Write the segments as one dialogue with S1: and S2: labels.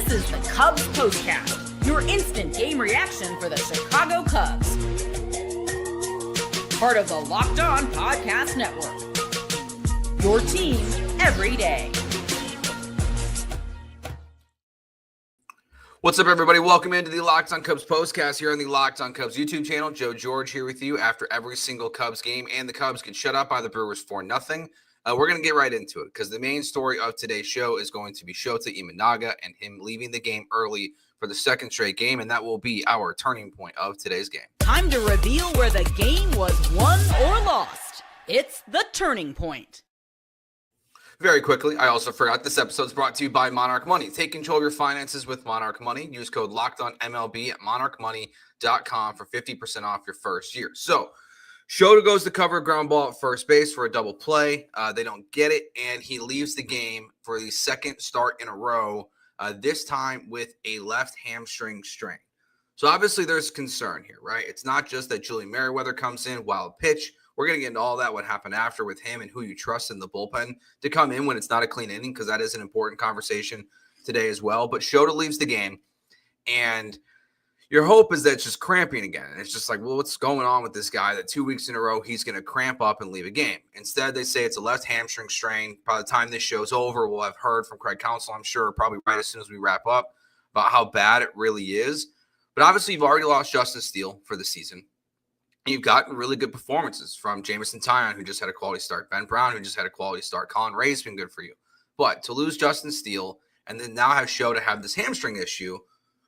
S1: This is the Cubs Postcast, your instant game reaction for the Chicago Cubs. Part of the Locked On Podcast Network. Your team every day.
S2: What's up, everybody? Welcome into the Locked On Cubs Postcast here on the Locked On Cubs YouTube channel. Joe George here with you after every single Cubs game, and the Cubs get shut out by the Brewers 4-0. We're going to get right into it because the main story of today's show is going to be Shota Imanaga and him leaving the game early for the second straight game, and that will be our turning point of today's game.
S1: Time to reveal where the game was won or lost. It's the turning point.
S2: Very quickly, I also forgot this episode is brought to you by Monarch Money. Take control of your finances with Monarch Money. Use code LOCKEDONMLB at monarchmoney.com for 50% off your first year. So, Shota goes to cover a ground ball at first base for a double play. They don't get it, and he leaves the game for the second start in a row, this time with a left hamstring strain. So obviously there's concern here, right? It's not just that Julian Merriweather comes in, wild pitch. We're going to get into all that, what happened after with him and who you trust in the bullpen to come in when it's not a clean inning, because that is an important conversation today as well. But Shota leaves the game, and your hope is that it's just cramping again. And it's just like, well, what's going on with this guy that 2 weeks in a row he's going to cramp up and leave a game? Instead, they say it's a left hamstring strain. By the time this show's over, we'll have heard from Craig Counsell, I'm sure, probably right as soon as we wrap up, about how bad it really is. But obviously, you've already lost Justin Steele for the season. You've gotten really good performances from Jamison Tyon, who just had a quality start, Ben Brown, who just had a quality start, Colin Ray's been good for you. But to lose Justin Steele and then now have Shota have this hamstring issue,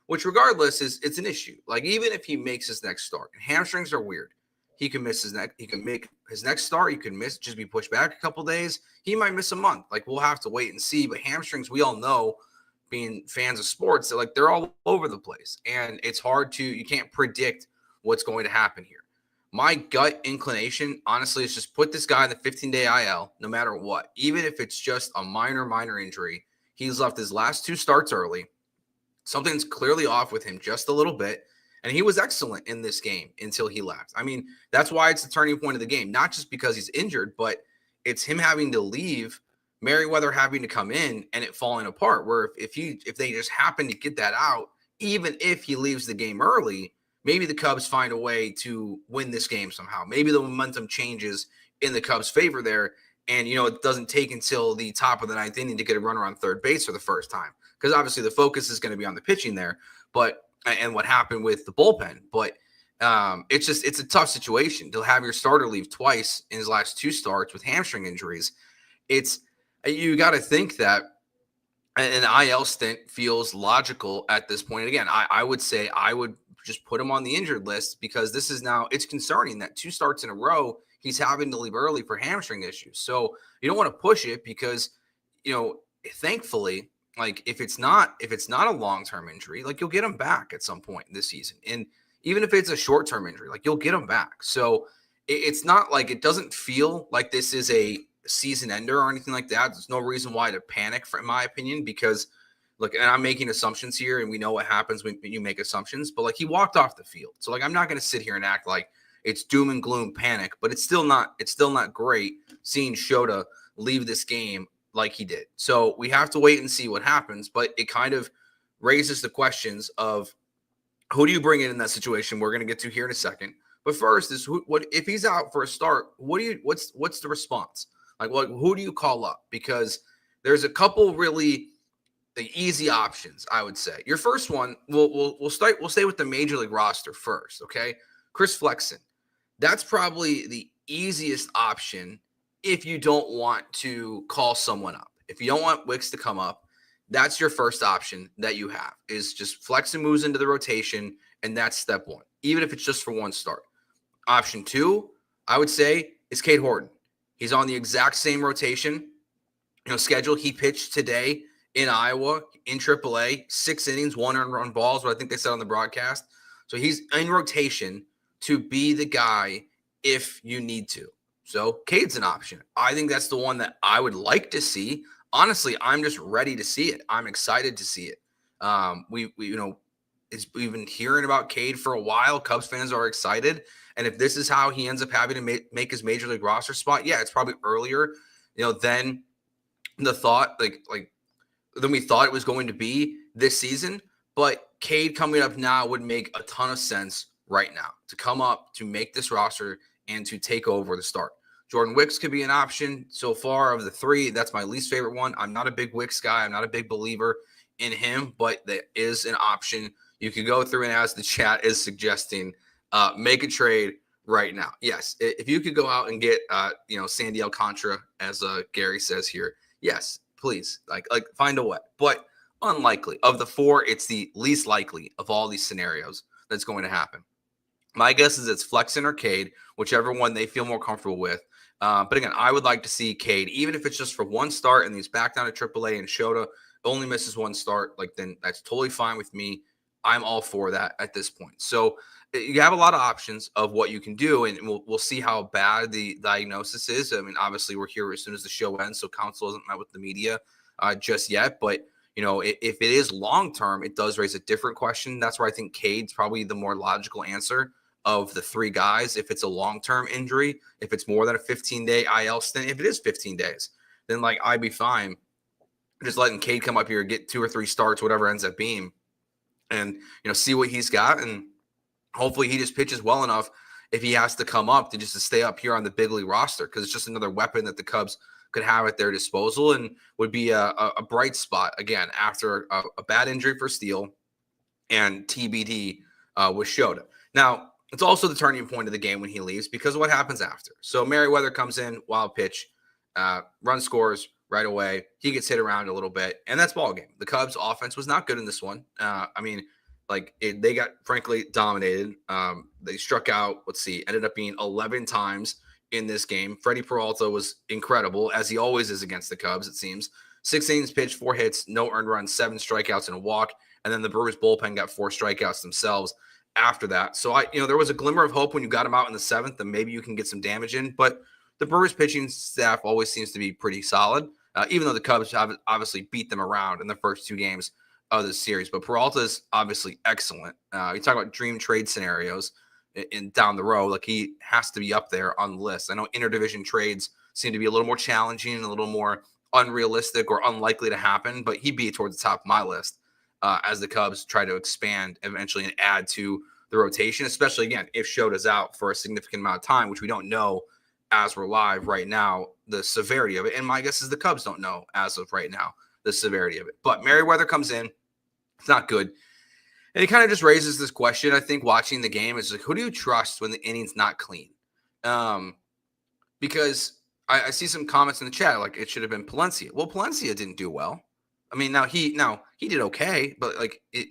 S2: which regardless it's an issue. Like, even if he makes his next start, and hamstrings are weird. He can miss he can make his next start. He can just be pushed back a couple days. He might miss a month. Like, we'll have to wait and see. But hamstrings, we all know, being fans of sports, they're all over the place. And it's hard you can't predict what's going to happen here. My gut inclination, honestly, is just put this guy in the 15-day IL, no matter what. Even if it's just a minor injury. He's left his last two starts early. Something's clearly off with him just a little bit, and he was excellent in this game until he left. I mean, that's why it's the turning point of the game, not just because he's injured, but it's him having to leave, Merriweather having to come in, and it falling apart, where if they just happen to get that out, even if he leaves the game early, maybe the Cubs find a way to win this game somehow. Maybe the momentum changes in the Cubs' favor there, and, it doesn't take until the top of the ninth inning to get a runner on third base for the first time. Because obviously the focus is going to be on the pitching there, and what happened with the bullpen. But it's a tough situation to have your starter leave twice in his last two starts with hamstring injuries. You got to think that an IL stint feels logical at this point. And again, I would say I would just put him on the injured list, because this is now, it's concerning that two starts in a row he's having to leave early for hamstring issues. So you don't want to push it, because thankfully, like, if it's not a long-term injury, like, you'll get him back at some point this season. And even if it's a short-term injury, like, you'll get him back. So it's not like, it doesn't feel like this is a season ender or anything like that. There's no reason why to panic, in my opinion, because look, and I'm making assumptions here, and we know what happens when you make assumptions, but he walked off the field. So I'm not going to sit here and act like it's doom and gloom panic, but it's still not great seeing Shota leave this game like he did. So we have to wait and see what happens, but it kind of raises the questions of who do you bring in that situation? We're going to get to here in a second. But first is what if he's out for a start, what's the response? Who do you call up? Because there's a couple really easy options, I would say. Your first one, we'll stay with the major league roster first, okay? Chris Flexen. That's probably the easiest option if you don't want to call someone up. If you don't want Wicks to come up, that's your first option that you have, is just Flexen moves into the rotation, and that's step one, even if it's just for one start. Option two, I would say, is Cade Horton. He's on the exact same rotation, schedule. He pitched today in Iowa in AAA, 6 innings, 1 earned run balls, what I think they said on the broadcast. So he's in rotation to be the guy if you need to. So Cade's an option. I think that's the one that I would like to see. Honestly, I'm just ready to see it. I'm excited to see it. We've been hearing about Cade for a while. Cubs fans are excited. And if this is how he ends up having to make his major league roster spot, yeah, it's probably earlier, than the thought, than we thought it was going to be. this season, but Cade coming up now would make a ton of sense right now to come up to make this roster and to take over the start. Jordan Wicks could be an option so far of the three. That's my least favorite one. I'm not a big Wicks guy. I'm not a big believer in him, but that is an option you can go through. And as the chat is suggesting, make a trade right now. Yes, if you could go out and get, Sandy Alcantara, as Gary says here, yes, please, like find a way. But unlikely. Of the four, it's the least likely of all these scenarios that's going to happen. My guess is it's Flexen or Cade, whichever one they feel more comfortable with. But again, I would like to see Cade, even if it's just for one start and he's back down to AAA and Shota only misses one start, then that's totally fine with me. I'm all for that at this point. So you have a lot of options of what you can do, and we'll see how bad the diagnosis is. I mean, obviously, we're here as soon as the show ends, so counsel hasn't met with the media just yet. But, if it is long-term, it does raise a different question. That's where I think Cade's probably the more logical answer of the three guys. If it's a long-term injury, if it's more than a 15-day IL stint, if it is 15 days, then, I'd be fine just letting Cade come up here, get 2 or 3 starts, whatever ends up being, and, see what he's got. And hopefully he just pitches well enough if he has to come up to stay up here on the big league roster, because it's just another weapon that the Cubs could have at their disposal and would be a bright spot, again, after a bad injury for Steele and TBD with Shota. Now, it's also the turning point of the game when he leaves because of what happens after. So Merriweather comes in, wild pitch, run scores right away. He gets hit around a little bit, and that's ball game. The Cubs offense was not good in this one. They got, frankly, dominated. They struck out, ended up being 11 times in this game. Freddie Peralta was incredible, as he always is against the Cubs, it seems. 6 innings pitched, 4 hits, no earned runs, 7 strikeouts, and a walk. And then the Brewers bullpen got 4 strikeouts themselves after that. So, there was a glimmer of hope when you got him out in the 7th, and maybe you can get some damage in. But the Brewers pitching staff always seems to be pretty solid, even though the Cubs have obviously beat them around in the first 2 games of the series. But Peralta is obviously excellent. You talk about dream trade scenarios in down the road, he has to be up there on the list. I know interdivision trades seem to be a little more challenging and a little more unrealistic or unlikely to happen, but he'd be towards the top of my list as the Cubs try to expand eventually and add to the rotation, especially, again, if Shota's out for a significant amount of time, which we don't know as we're live right now, the severity of it. And my guess is the Cubs don't know as of right now the severity of it. But Merriweather comes in. It's not good. And it kind of just raises this question, I think, watching the game is who do you trust when the inning's not clean? Because I see some comments in the chat it should have been Palencia. Well, Palencia didn't do well. I mean, now he did okay, but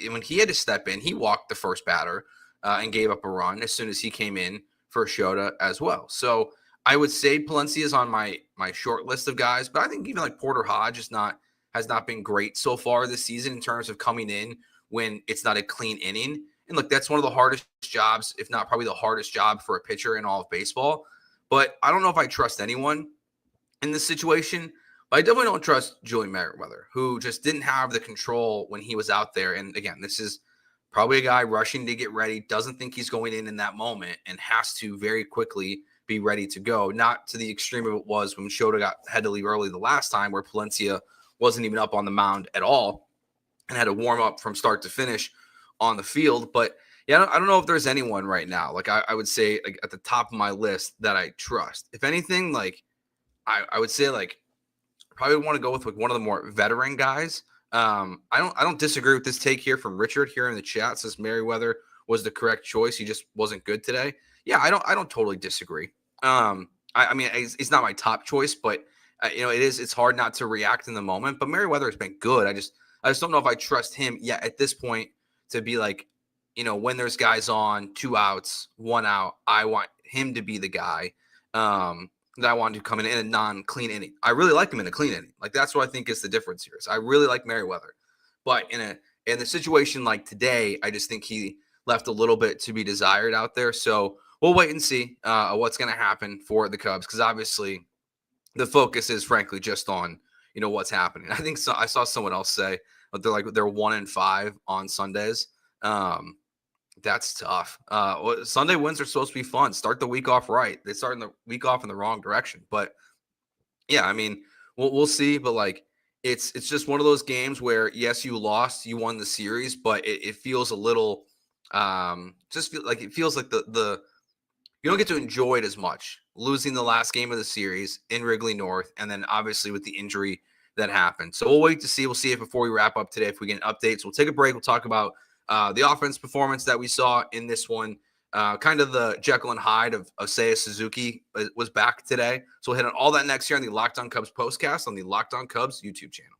S2: when he had to step in, he walked the first batter and gave up a run as soon as he came in for Shota as well. So I would say Palencia is on my short list of guys, but I think even Porter Hodge has not been great so far this season in terms of coming in when it's not a clean inning. And look, that's one of the hardest jobs, if not probably the hardest job for a pitcher in all of baseball. But I don't know if I trust anyone in this situation. But I definitely don't trust Julian Merriweather, who just didn't have the control when he was out there. And again, this is probably a guy rushing to get ready, doesn't think he's going in that moment, and has to very quickly be ready to go. Not to the extreme of it was when Shota had to leave early the last time, where Palencia wasn't even up on the mound at all and had to warm up from start to finish on the field. But yeah, I don't know if there's anyone right now. I would say at the top of my list that I trust. If anything, I would say probably want to go with one of the more veteran guys. I don't disagree with this take here from Richard here in the chat. Says Merriweather was the correct choice. He just wasn't good today. Yeah, I don't totally disagree. I mean, it's not my top choice, but it's hard not to react in the moment. But Merriweather has been good. I just don't know if I trust him yet at this point to be when there's guys on, 2 outs, 1 out, I want him to be the guy that I want to come in a non-clean inning. I really like him in a clean inning. That's what I think is the difference here. So I really like Merriweather. But in a situation like today, I just think he left a little bit to be desired out there. So we'll wait and see what's going to happen for the Cubs, because obviously the focus is frankly just on what's happening. I think I saw someone else say they're 1-5 on Sundays. That's tough. Sunday wins are supposed to be fun. Start the week off right. They start the week off in the wrong direction. But yeah, I mean, we'll see. But it's just one of those games where, yes, you lost, you won the series, but it feels a little it feels like the you don't get to enjoy it as much, losing the last game of the series in Wrigley North, and then obviously with the injury that happened. So we'll wait to see. We'll see it before we wrap up today if we get an update. So we'll take a break. We'll talk about the offense performance that we saw in this one. Kind of the Jekyll and Hyde of Seiya Suzuki was back today. So we'll hit on all that next year on the Locked On Cubs postcast on the Locked On Cubs YouTube channel.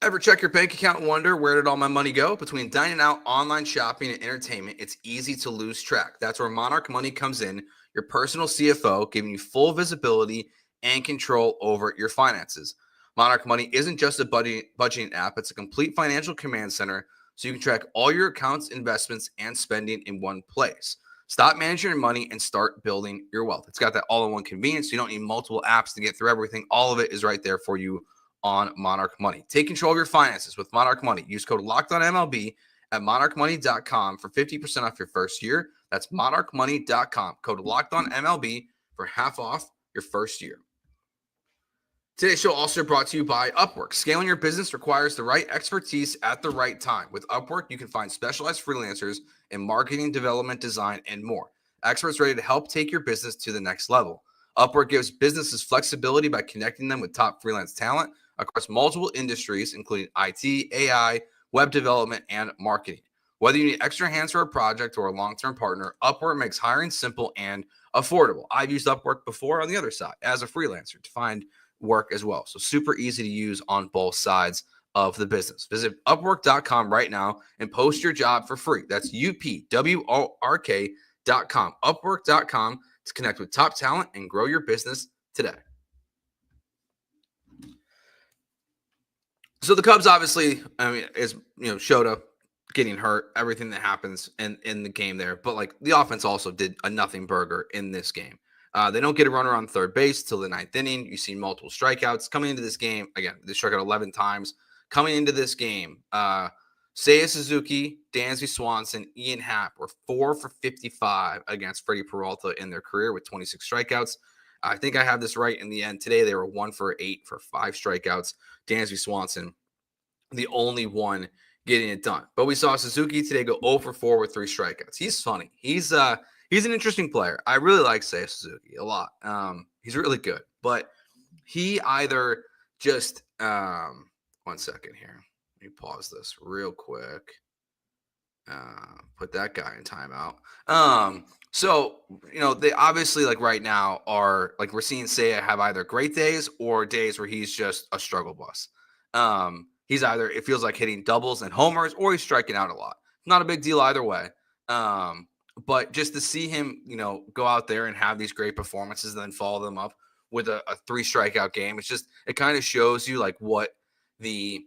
S2: Ever check your bank account and wonder where did all my money go? Between dining out, online shopping, and entertainment, it's easy to lose track. That's where Monarch Money comes in, your personal CFO, giving you full visibility and control over your finances. Monarch Money isn't just a budgeting app, it's a complete financial command center so you can track all your accounts, investments, and spending in one place. Stop managing your money and start building your wealth. It's got that all-in-one convenience. You don't need multiple apps to get through everything. All of it is right there for you on Monarch Money. Take control of your finances with Monarch Money. Use code LOCKEDONMLB at monarchmoney.com for 50% off your first year. That's monarchmoney.com. Code LOCKEDONMLB for half off your first year. Today's show also brought to you by Upwork. Scaling your business requires the right expertise at the right time. With Upwork, you can find specialized freelancers in marketing, development, design, and more. Experts ready to help take your business to the next level. Upwork gives businesses flexibility by connecting them with top freelance talent across multiple industries, including IT, AI, web development, and marketing. Whether you need extra hands for a project or a long-term partner, Upwork makes hiring simple and affordable. I've used Upwork before on the other side as a freelancer to find work as well. So super easy to use on both sides of the business. Visit Upwork.com right now and post your job for free. That's UPWORK.com. Upwork.com to connect with top talent and grow your business today. So the Cubs, obviously, is Shota getting hurt, everything that happens in the game there. But like the offense also did a nothing burger in this game. They don't get a runner on third base till the ninth inning. You see multiple strikeouts coming into this game. Again, they struck out 11 times coming into this game. Seiya Suzuki, Dansby Swanson, Ian Happ were 4 for 55 against Freddie Peralta in their career with 26 strikeouts. I think I have this right in the end. Today, they were 1 for 8 for 5 strikeouts. Dansby Swanson, the only one getting it done. But we saw Suzuki today go 0 for 4 with 3 strikeouts. He's funny. He's an interesting player. I really like Seiya Suzuki a lot. He's really good. But he either just one second here. Let me pause this real quick. Put that guy in timeout. So, they obviously like right now are like we're seeing Seiya have either great days or days where he's just a struggle bus. He's either, it feels like hitting doubles and homers or he's striking out a lot. Not a big deal either way. But just to see him, go out there and have these great performances and then follow them up with a 3 strikeout game, it kind of shows you like what the,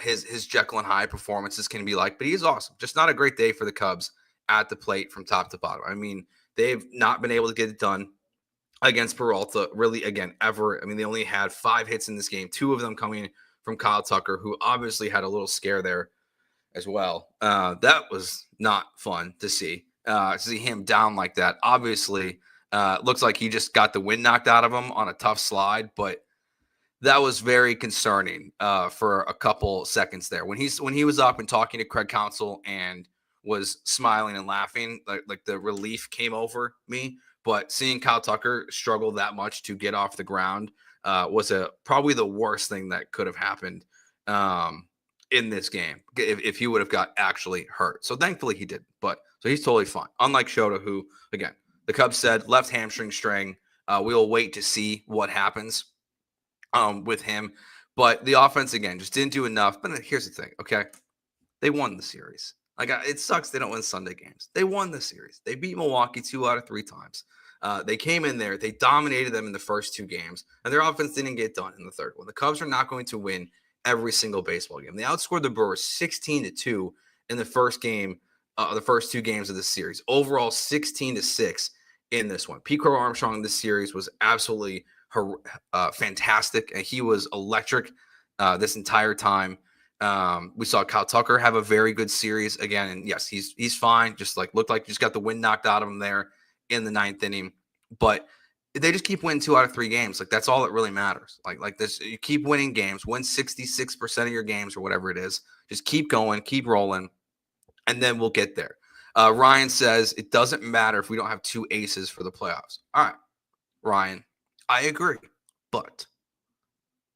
S2: his Jekyll and Hyde performances can be like. But he's awesome. Just not a great day for the Cubs at the plate from top to bottom. I mean, they've not been able to get it done against Peralta really again ever. I mean, they only had 5 hits in this game, 2 of them coming from Kyle Tucker, who obviously had a little scare there as well. That was not fun to see him down like that. Obviously, looks like he just got the wind knocked out of him on a tough slide, but that was very concerning for a couple seconds there. When he was up and talking to Craig Counsell and was smiling and laughing, like the relief came over me. But seeing Kyle Tucker struggle that much to get off the ground was probably the worst thing that could have happened in this game if he would have got actually hurt. So thankfully he didn't. But so he's totally fine. Unlike Shota, who, again, the Cubs said left hamstring strain. We'll wait to see what happens with him. But the offense, again, just didn't do enough. But here's the thing, okay? They won the series. Like, it sucks they don't win Sunday games. They won the series. They beat Milwaukee 2 out of 3 times. They came in there. They dominated them in the first 2 games, and their offense didn't get done in the third one. The Cubs are not going to win every single baseball game. They outscored the Brewers 16-2 in the first game, the first 2 games of the series. Overall, 16-6 in this one. Crow-Armstrong in this series was absolutely fantastic, and he was electric this entire time. We saw Kyle Tucker have a very good series again, and yes, he's fine. Just looked like he just got the wind knocked out of him there in the 9th inning. But they just keep winning 2 out of 3 games. Like, that's all that really matters. Like this, you keep winning games, win 66% of your games or whatever it is. Just keep going, keep rolling, and then we'll get there. Ryan says it doesn't matter if we don't have 2 aces for the playoffs. All right, Ryan, I agree, but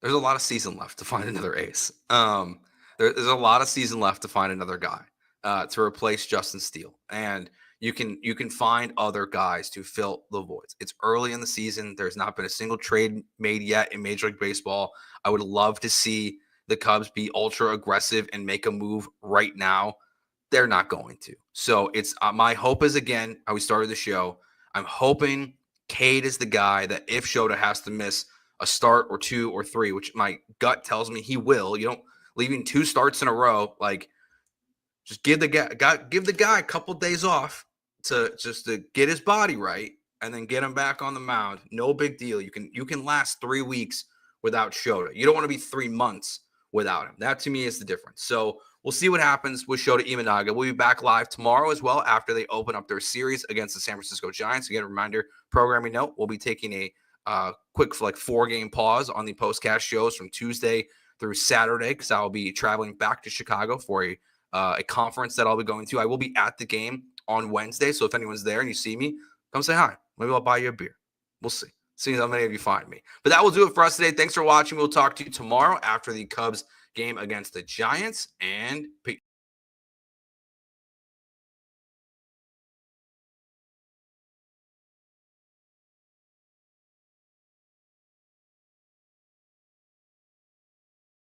S2: there's a lot of season left to find another ace. There's a lot of season left to find another guy to replace Justin Steele, and you can find other guys to fill the voids. It's early in the season. There's not been a single trade made yet in Major League Baseball. I would love to see the Cubs be ultra aggressive and make a move right now. They're not going to. So it's my hope is, again, how we started the show, I'm hoping Cade is the guy that if Shota has to miss a start or 2 or 3, which my gut tells me he will, you don't leaving 2 starts in a row, like, just give the guy a couple days off to get his body right and then get him back on the mound. No big deal. You can last 3 weeks without Shota. You don't want to be 3 months without him. That to me is the difference. So we'll see what happens with Shota Imanaga. We'll be back live tomorrow as well after they open up their series against the San Francisco Giants. Again, a reminder, programming note, we'll be taking a quick 4-game pause on the postcast shows from Tuesday through Saturday because I will be traveling back to Chicago for a conference that I'll be going to. I will be at the game on Wednesday, so if anyone's there and you see me, come say hi. Maybe I'll buy you a beer. We'll see. See how many of you find me. But that will do it for us today. Thanks for watching. We'll talk to you tomorrow after the Cubs game against the Giants, and peace.